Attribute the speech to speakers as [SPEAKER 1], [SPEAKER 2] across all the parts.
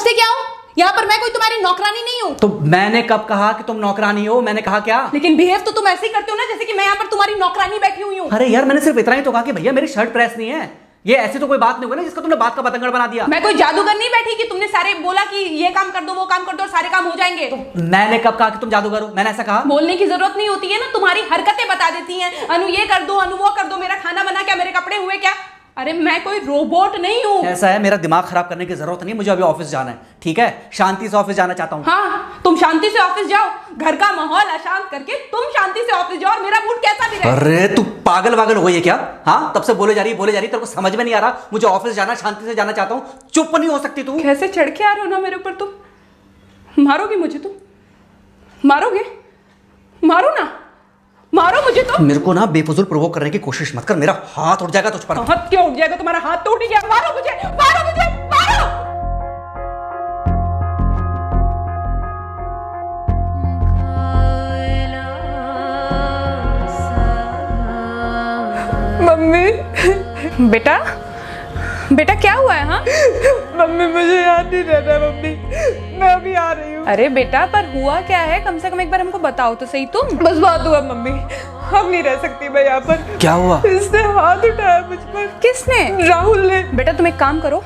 [SPEAKER 1] समझते क्या हो? यहाँ पर मैं कोई तुम्हारी नौकरानी नहीं हूँ।
[SPEAKER 2] तो मैंने कब कहा कि तुम नौकरानी हो? मैंने कहा क्या?
[SPEAKER 1] लेकिन बिहेव तो तुम ऐसे ही करते हो ना जैसे कि मैं यहाँ पर तुम्हारी नौकरानी बैठी हुई हूँ।
[SPEAKER 2] अरे यार मैंने सिर्फ इतना ही तो कहा कि भैया मेरी शर्ट प्रेस नहीं है। ये ऐसी तो कोई बात नहीं हुई ना जिसका तुमने बात का बतंगड़ बना दिया।
[SPEAKER 1] मैं कोई जादूगर नहीं बैठी कि तुमने सारे बोला कि ये काम कर दो वो काम कर दो और सारे काम हो जाएंगे।
[SPEAKER 2] तो मैंने कब कहा कि तुम जादूगर हो? मैंने ऐसा कहा?
[SPEAKER 1] बोलने की जरूरत नहीं होती है ना, तुम्हारी हरकतें बता देती हैं। अनु ये कर दो, अनु वो कर दो, मेरा खाना बना क्या, मेरे कपड़े हुए क्या। अरे मैं कोई रोबोट नहीं हूँ।
[SPEAKER 2] ऐसा है, मेरा दिमाग खराब करने की जरूरत नहीं, मुझे अभी ऑफिस जाना है। ठीक है, शांति से ऑफिस जाना चाहता हूँ।
[SPEAKER 1] हाँ तुम शांति से ऑफिस जाओ, घर का माहौल अशांत करके तुम शांति से ऑफिस जाओ और मेरा मूड कैसा भी रहे।
[SPEAKER 2] अरे तू पागल वागल हो गई है क्या? हाँ तब से बोले जा रही तेरे को समझ में नहीं आ रहा? मुझे ऑफिस जाना, शांति से जाना चाहता हूँ, चुप नहीं हो सकती तू?
[SPEAKER 1] कैसे चढ़ के आ रहे हो ना मेरे ऊपर तुम। मारोगे मुझे? तुम मारोगे? मारो ना, मारो मुझे। तो
[SPEAKER 2] मेरे को ना बेफजूल प्रोवोक करने की कोशिश मत कर, मेरा हाथ उठ जाएगा तुझ पर।
[SPEAKER 1] हाथ क्यों उठ जाएगा? तुम्हारा हाथ तो उठ गया। मारो मुझे, मारो मुझे, मारो। मम्मी। बेटा बेटा क्या हुआ है? हाँ
[SPEAKER 3] मम्मी मुझे याद नहीं रहता मम्मी, मैं अभी आ रही हूँ।
[SPEAKER 1] अरे बेटा पर हुआ क्या है? कम से कम एक बार हमको बताओ तो सही। तुम
[SPEAKER 3] बस बात हुआ मम्मी, हम नहीं रह सकती मैं यहाँ पर।
[SPEAKER 2] क्या हुआ?
[SPEAKER 3] इसने हाथ उठाया मुझ पर।
[SPEAKER 1] किसने?
[SPEAKER 3] राहुल ने।
[SPEAKER 1] बेटा तुम एक काम करो,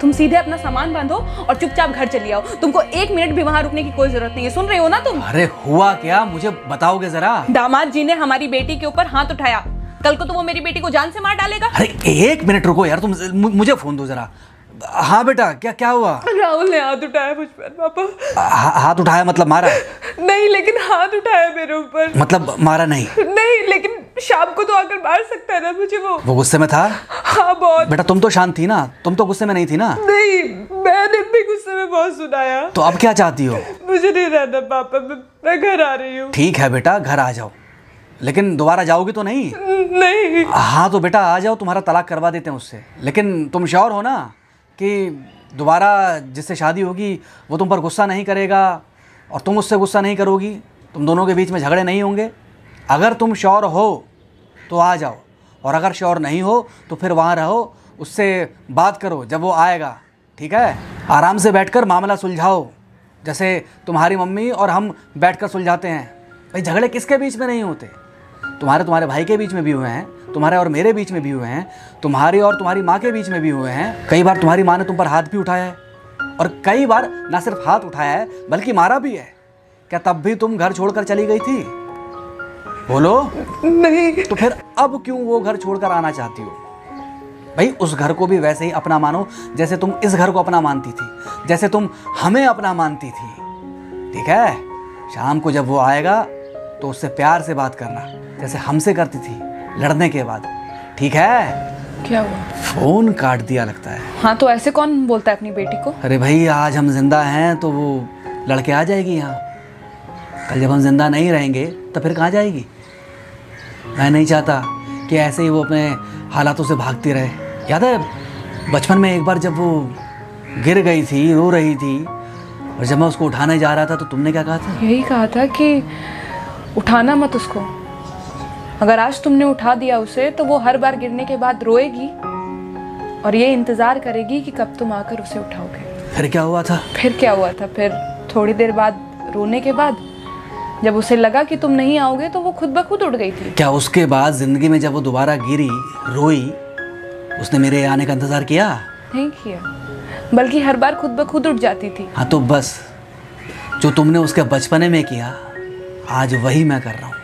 [SPEAKER 1] तुम सीधे अपना सामान बांधो और चुपचाप घर चली आओ। तुमको 1 मिनट भी वहां रुकने की कोई जरूरत नहीं है। सुन रहे हो ना तुम?
[SPEAKER 2] अरे हुआ क्या, मुझे बताओगे जरा?
[SPEAKER 1] दामाद जी ने हमारी बेटी के ऊपर हाथ उठाया। कल को तो वो मेरी बेटी को जान से मार डालेगा।
[SPEAKER 2] अरे 1 मिनट रुको यार, तुम मुझे फोन दो जरा। हाँ बेटा क्या हुआ?
[SPEAKER 3] राहुल ने हाथ उठाया मुझ पर पापा।
[SPEAKER 2] हाथ उठाया मतलब मारा?
[SPEAKER 3] नहीं लेकिन हाथ उठाया मेरे ऊपर।
[SPEAKER 2] मतलब मारा नहीं?
[SPEAKER 3] नहीं लेकिन शाम को तो आकर मार सकता है ना मुझे। वो
[SPEAKER 2] गुस्से में था?
[SPEAKER 3] हाँ बहुत।
[SPEAKER 2] बेटा तुम तो शांत थी ना, तुम तो गुस्से में नहीं थी ना?
[SPEAKER 3] नहीं मैंने भी गुस्से में बहुत सुनाया।
[SPEAKER 2] तो अब क्या चाहती हो?
[SPEAKER 3] मुझे नहीं रहना पापा, मैं घर आ रही हूँ।
[SPEAKER 2] ठीक है बेटा घर आ जाओ, लेकिन दोबारा जाओगी तो नहीं?
[SPEAKER 3] नहीं।
[SPEAKER 2] हाँ तो बेटा आ जाओ, तुम्हारा तलाक करवा देते हैं उससे। लेकिन तुम श्योर हो ना कि दोबारा जिससे शादी होगी वो तुम पर गुस्सा नहीं करेगा और तुम उससे गुस्सा नहीं करोगी, तुम दोनों के बीच में झगड़े नहीं होंगे? अगर तुम श्योर हो तो आ जाओ, और अगर श्योर नहीं हो तो फिर वहाँ रहो, उससे बात करो जब वो आएगा। ठीक है, आराम से बैठकर मामला सुलझाओ, जैसे तुम्हारी मम्मी और हम बैठकर सुलझाते हैं। भाई झगड़े किसके बीच में नहीं होते? तुम्हारे भाई के बीच में भी हुए हैं, तुम्हारे और मेरे बीच में भी हुए हैं, तुम्हारी और तुम्हारी माँ के बीच में भी हुए हैं। कई बार तुम्हारी माँ ने तुम पर हाथ भी उठाया है, और कई बार ना सिर्फ हाथ उठाया है बल्कि मारा भी है। क्या तब भी तुम घर छोड़कर चली गई थी? बोलो।
[SPEAKER 3] नहीं।
[SPEAKER 2] तो फिर अब क्यों वो घर छोड़कर आना चाहती हो? भाई उस घर को भी वैसे ही अपना मानो जैसे तुम इस घर को अपना मानती थी, जैसे तुम हमें अपना मानती थी। ठीक है, शाम को जब वो आएगा तो उससे प्यार से बात करना जैसे हमसे करती थी लड़ने के बाद। ठीक है?
[SPEAKER 1] क्या हुआ?
[SPEAKER 2] फोन काट दिया लगता है।
[SPEAKER 1] हाँ तो ऐसे कौन बोलता है अपनी बेटी को?
[SPEAKER 2] अरे भाई आज हम जिंदा हैं तो वो लड़के आ जाएगी यहाँ, कल जब हम जिंदा नहीं रहेंगे तो फिर कहाँ जाएगी? मैं नहीं चाहता कि ऐसे ही वो अपने हालातों से भागती रहे। याद है बचपन में एक बार जब वो गिर गई थी, रो रही थी, और जब मैं उसको उठाने जा रहा था तो तुमने क्या कहा था?
[SPEAKER 1] यही कहा था कि उठाना मत उसको। अगर आज तुमने उठा दिया उसे तो वो हर बार गिरने के बाद रोएगी और ये इंतजार करेगी कि कब तुम आकर उसे उठाओगे।
[SPEAKER 2] फिर क्या हुआ था?
[SPEAKER 1] फिर क्या हुआ था? फिर थोड़ी देर बाद रोने के बाद जब उसे लगा कि तुम नहीं आओगे तो वो खुद ब खुद उठ गई थी।
[SPEAKER 2] क्या उसके बाद जिंदगी में जब वो दोबारा गिरी, रोई, उसने मेरे आने का इंतजार किया?
[SPEAKER 1] नहीं किया, बल्कि हर बार खुद ब खुद उठ जाती थी।
[SPEAKER 2] हाँ तो बस जो तुमने उसके बचपने में किया आज वही मैं कर रहा हूँ।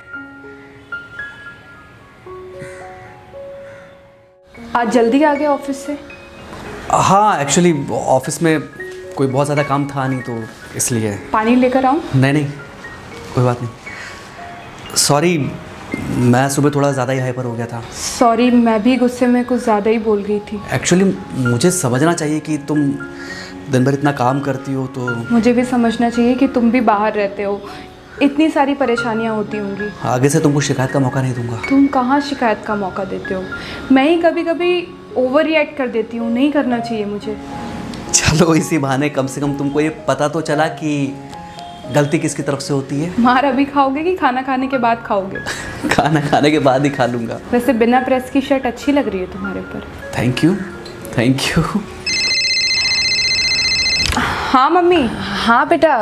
[SPEAKER 1] आज जल्दी आ गए ऑफिस से?
[SPEAKER 2] हाँ एक्चुअली ऑफिस में कोई बहुत ज़्यादा काम था नहीं तो इसलिए।
[SPEAKER 1] पानी लेकर आऊँ?
[SPEAKER 2] नहीं कोई बात नहीं, सॉरी मैं सुबह थोड़ा ज़्यादा ही हाइपर हो गया था।
[SPEAKER 1] सॉरी मैं भी गुस्से में कुछ ज़्यादा ही बोल गई थी।
[SPEAKER 2] एक्चुअली मुझे समझना चाहिए कि तुम दिन भर इतना काम करती हो तो।
[SPEAKER 1] मुझे भी समझना चाहिए कि तुम भी बाहर रहते हो, इतनी सारी परेशानियां होती होंगी।
[SPEAKER 2] आगे से तुमको शिकायत का मौका नहीं दूंगा।
[SPEAKER 1] तुम कहाँ शिकायत का मौका देते हो? मैं ही कभी कभी ओवर रिएक्ट कर देती हूँ, नहीं करना चाहिए मुझे।
[SPEAKER 2] चलो इसी बहाने कम से कम तुमको ये पता तो चला कि गलती किसकी तरफ से होती है।
[SPEAKER 1] मार अभी खाओगे कि खाना खाने के बाद खाओगे?
[SPEAKER 2] खाना खाने के बाद ही खा लूँगा।
[SPEAKER 1] वैसे बिना प्रेस की शर्ट अच्छी लग रही है तुम्हारे ऊपर।
[SPEAKER 2] Thank you.
[SPEAKER 1] हाँ मम्मी। हाँ बेटा,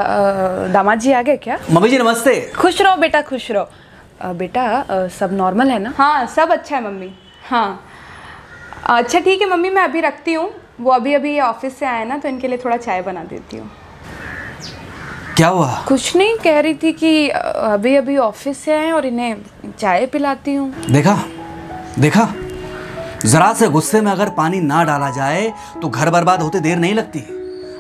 [SPEAKER 1] दामाद जी आ गए क्या?
[SPEAKER 2] मम्मी जी नमस्ते।
[SPEAKER 1] खुश रहो बेटा, खुश रहो। बेटा सब नॉर्मल है ना?
[SPEAKER 4] हाँ सब अच्छा है मम्मी। हाँ अच्छा ठीक है मम्मी, मैं अभी रखती हूँ। वो अभी अभी ऑफिस से आए ना, तो इनके लिए थोड़ा चाय बना देती हूँ।
[SPEAKER 2] क्या हुआ?
[SPEAKER 1] कुछ नहीं, कह रही थी कि अभी अभी ऑफिस से आए और इन्हें चाय पिलाती हूँ।
[SPEAKER 2] देखा देखा, जरा से गुस्से में अगर पानी ना डाला जाए तो घर बर्बाद होते देर नहीं लगती।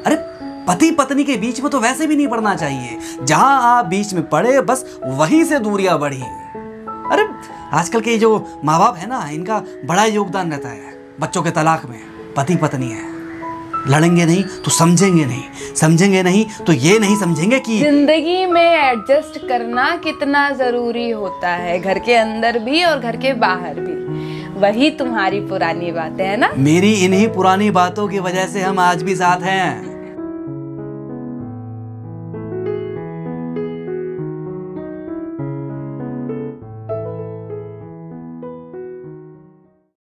[SPEAKER 2] अरे पति पत्नी के बीच में तो वैसे भी नहीं पड़ना चाहिए। जहां आप बीच में पड़े बस वहीं से दूरियां बढ़ी। अरे आजकल के जो माँ बाप है ना, इनका बड़ा योगदान रहता है बच्चों के तलाक में। पति पत्नी है, लड़ेंगे नहीं तो समझेंगे नहीं, समझेंगे नहीं तो ये नहीं समझेंगे कि
[SPEAKER 1] जिंदगी में एडजस्ट करना कितना जरूरी होता है, घर के अंदर भी और घर के बाहर भी। वही तुम्हारी पुरानी बातें है ना।
[SPEAKER 2] मेरी इन्हीं पुरानी बातों की वजह से हम आज भी साथ हैं।